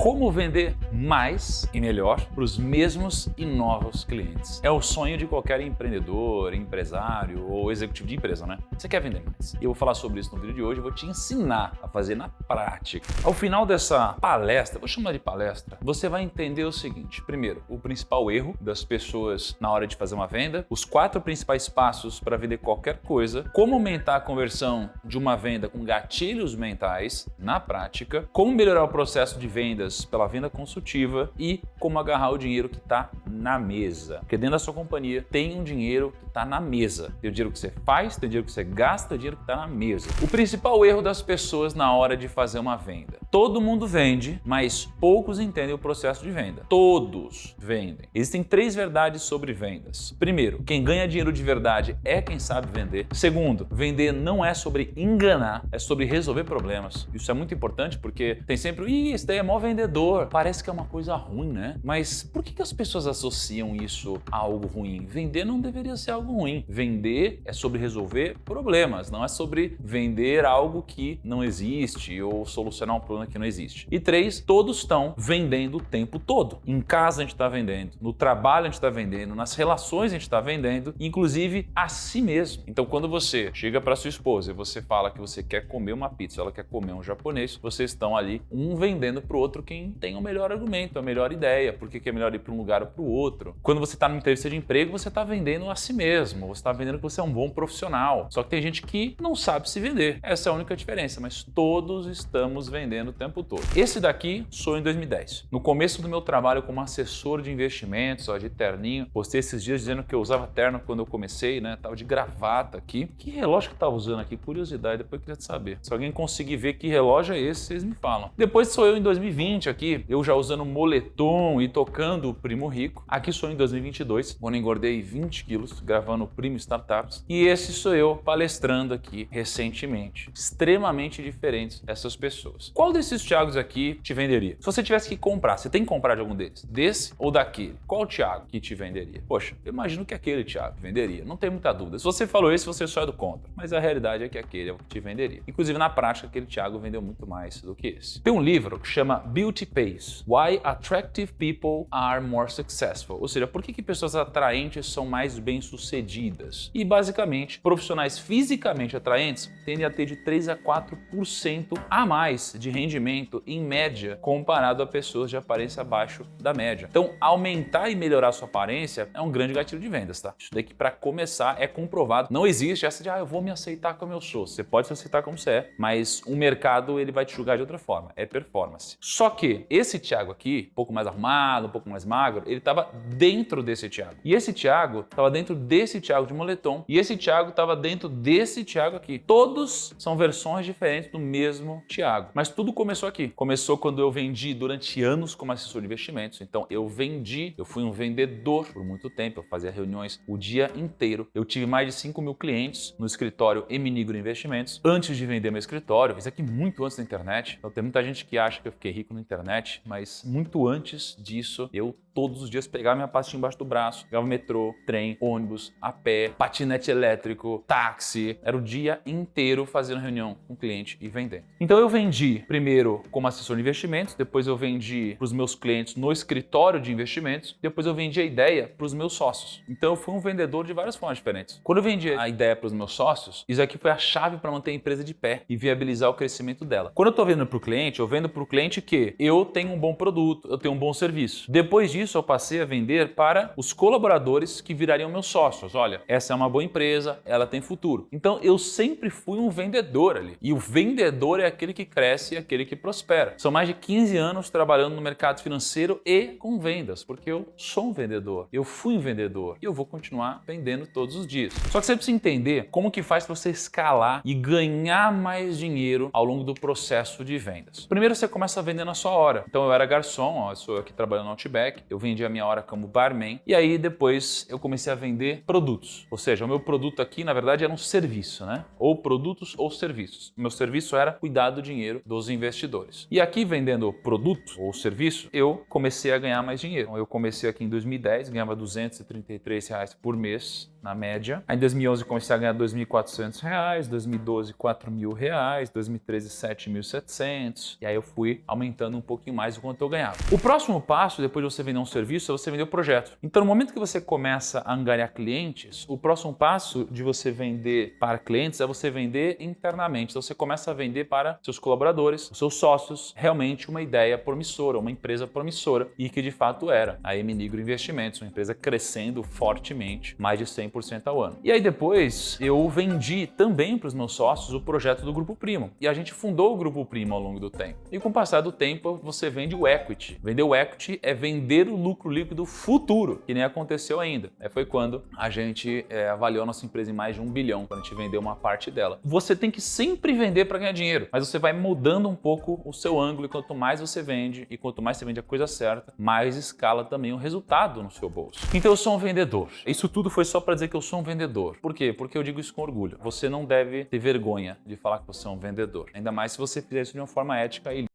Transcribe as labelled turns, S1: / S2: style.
S1: como vender mais e melhor para os mesmos e novos clientes. É o sonho de qualquer empreendedor, empresário ou executivo de empresa, né? Você quer vender mais. E eu vou falar sobre isso no vídeo de hoje, eu vou te ensinar a fazer na prática. Ao final dessa palestra, vou chamar de palestra, você vai entender o seguinte. Primeiro, o principal erro das pessoas na hora de fazer uma venda, os 4 principais passos para vender qualquer coisa, como aumentar a conversão de uma venda com gatilhos mentais na prática, como melhorar o processo de vendas pela venda consultiva e como agarrar o dinheiro que está na mesa. Porque dentro da sua companhia tem um dinheiro que está na mesa. Tem o dinheiro que você faz, tem o dinheiro que você gasta, tem o dinheiro que está na mesa. O principal erro das pessoas na hora de fazer uma venda. Todo mundo vende, mas poucos entendem o processo de venda. Todos vendem. Existem 3 verdades sobre vendas. Primeiro, quem ganha dinheiro de verdade é quem sabe vender. Segundo, vender não é sobre enganar, é sobre resolver problemas. Isso é muito importante porque tem sempre, esse daí é mó vendedor. Parece que é uma coisa ruim, né? Mas por que as pessoas associam isso a algo ruim? Vender não deveria ser algo ruim. Vender é sobre resolver problemas, não é sobre vender algo que não existe ou solucionar um problema que não existe. E 3, todos estão vendendo o tempo todo. Em casa a gente está vendendo, no trabalho a gente está vendendo, nas relações a gente está vendendo, inclusive a si mesmo. Então quando você chega para sua esposa e você fala que você quer comer uma pizza, ela quer comer um japonês, vocês estão ali um vendendo para o outro quem tem o melhor argumento, a melhor ideia, por que é melhor ir para um lugar ou para o outro. Quando você está numa entrevista de emprego, você está vendendo a si mesmo, você está vendendo que você é um bom profissional. Só que tem gente que não sabe se vender. Essa é a única diferença, mas todos estamos vendendo o tempo todo. Esse daqui sou em 2010. No começo do meu trabalho como assessor de investimentos, de terninho, postei esses dias dizendo que eu usava terno quando eu comecei, né? Tava de gravata aqui. Que relógio que eu tava usando aqui? Curiosidade, depois eu queria saber. Se alguém conseguir ver que relógio é esse, vocês me falam. Depois sou eu em 2020 aqui, eu já usando moletom e tocando o Primo Rico. Aqui sou em 2022, quando engordei 20 quilos, gravando o Primo Startups. E esse sou eu palestrando aqui recentemente. Extremamente diferentes essas pessoas. Qual desses Thiagos aqui te venderia? Se você tivesse que comprar, você tem que comprar de algum deles? Desse ou daquele? Qual Thiago que te venderia? Poxa, eu imagino que aquele Thiago venderia. Não tem muita dúvida. Se você falou esse, você só é do contra. Mas a realidade é que aquele é o que te venderia. Inclusive, na prática, aquele Thiago vendeu muito mais do que esse. Tem um livro que chama Beauty Pays. Why Attractive People Are More Successful. Ou seja, por que pessoas atraentes são mais bem-sucedidas? E, basicamente, profissionais fisicamente atraentes tendem a ter de 3 a 4% a mais de rendimento, em média, comparado a pessoas de aparência abaixo da média. Então, aumentar e melhorar a sua aparência é um grande gatilho de vendas, tá? Isso daqui, para começar, é comprovado. Não existe essa de, eu vou me aceitar como eu sou. Você pode se aceitar como você é, mas o mercado, ele vai te julgar de outra forma. É performance. Só que esse Thiago aqui, um pouco mais arrumado, um pouco mais magro, ele estava dentro desse Thiago. E esse Thiago estava dentro desse Thiago de moletom. E esse Thiago estava dentro desse Thiago aqui. Todos são versões diferentes do mesmo Thiago. Mas tudo começou aqui. Começou quando eu vendi durante anos como assessor de investimentos. Então eu fui um vendedor por muito tempo. Eu fazia reuniões o dia inteiro. Eu tive mais de 5 mil clientes no escritório Eminigro Investimentos. Antes de vender meu escritório, isso aqui muito antes da internet. Então tem muita gente que acha que eu fiquei rico na internet, mas muito antes disso, eu todos os dias pegava minha pastinha embaixo do braço, pegava metrô, trem, ônibus, a pé, patinete elétrico, táxi. Era o dia inteiro fazendo reunião com o cliente e vendendo. Então eu vendi primeiro como assessor de investimentos, depois eu vendi para os meus clientes no escritório de investimentos, depois eu vendi a ideia para os meus sócios. Então eu fui um vendedor de várias formas diferentes. Quando eu vendi a ideia para os meus sócios, isso aqui foi a chave para manter a empresa de pé e viabilizar o crescimento dela. Quando eu estou vendendo para o cliente, eu vendo para o cliente que eu tenho um bom produto, eu tenho um bom serviço. Depois disso, eu passei a vender para os colaboradores que virariam meus sócios. Olha, essa é uma boa empresa, ela tem futuro. Então eu sempre fui um vendedor ali. E o vendedor é aquele que cresce e aquele que prospera. São mais de 15 anos trabalhando no mercado financeiro e com vendas, porque eu sou um vendedor. Eu fui um vendedor e eu vou continuar vendendo todos os dias. Só que você precisa entender como que faz para você escalar e ganhar mais dinheiro ao longo do processo de vendas. Primeiro você começa a vender na sua hora. Então eu era garçom, eu sou aqui trabalhando no Outback, eu vendi a minha hora como barman e aí depois eu comecei a vender produtos. Ou seja, o meu produto aqui na verdade era um serviço, né? Ou produtos ou serviços. O meu serviço era cuidar do dinheiro dos investidores. E aqui vendendo produto ou serviço, eu comecei a ganhar mais dinheiro. Então, eu comecei aqui em 2010, ganhava R$ 233 por mês na média. Aí em 2011 comecei a ganhar R$2.400, 2012 R$4.000, 2013 R$7.700, e aí eu fui aumentando um pouquinho mais o quanto eu ganhava. O próximo passo, depois de você vender um serviço, é você vender o projeto. Então no momento que você começa a angariar clientes, o próximo passo de você vender para clientes é você vender internamente. Então você começa a vender para seus colaboradores, seus sócios, realmente uma ideia promissora, uma empresa promissora, e que de fato era a Mnigro Investimentos, uma empresa crescendo fortemente, mais de 100% ao ano. E aí depois eu vendi também para os meus sócios o projeto do Grupo Primo, e a gente fundou o Grupo Primo ao longo do tempo. E com o passar do tempo você vende o equity. Vender o equity é vender o lucro líquido futuro, que nem aconteceu ainda. Foi quando a gente avaliou a nossa empresa em mais de R$1 bilhão, quando a gente vendeu uma parte dela. Você tem que sempre vender para ganhar dinheiro, mas você vai mudando um pouco o seu ângulo, e quanto mais você vende, e quanto mais você vende a coisa certa, mais escala também o resultado no seu bolso. Então eu sou um vendedor. Isso tudo foi só para dizer que eu sou um vendedor. Por quê? Porque eu digo isso com orgulho. Você não deve ter vergonha de falar que você é um vendedor, ainda mais se você fizer isso de uma forma ética e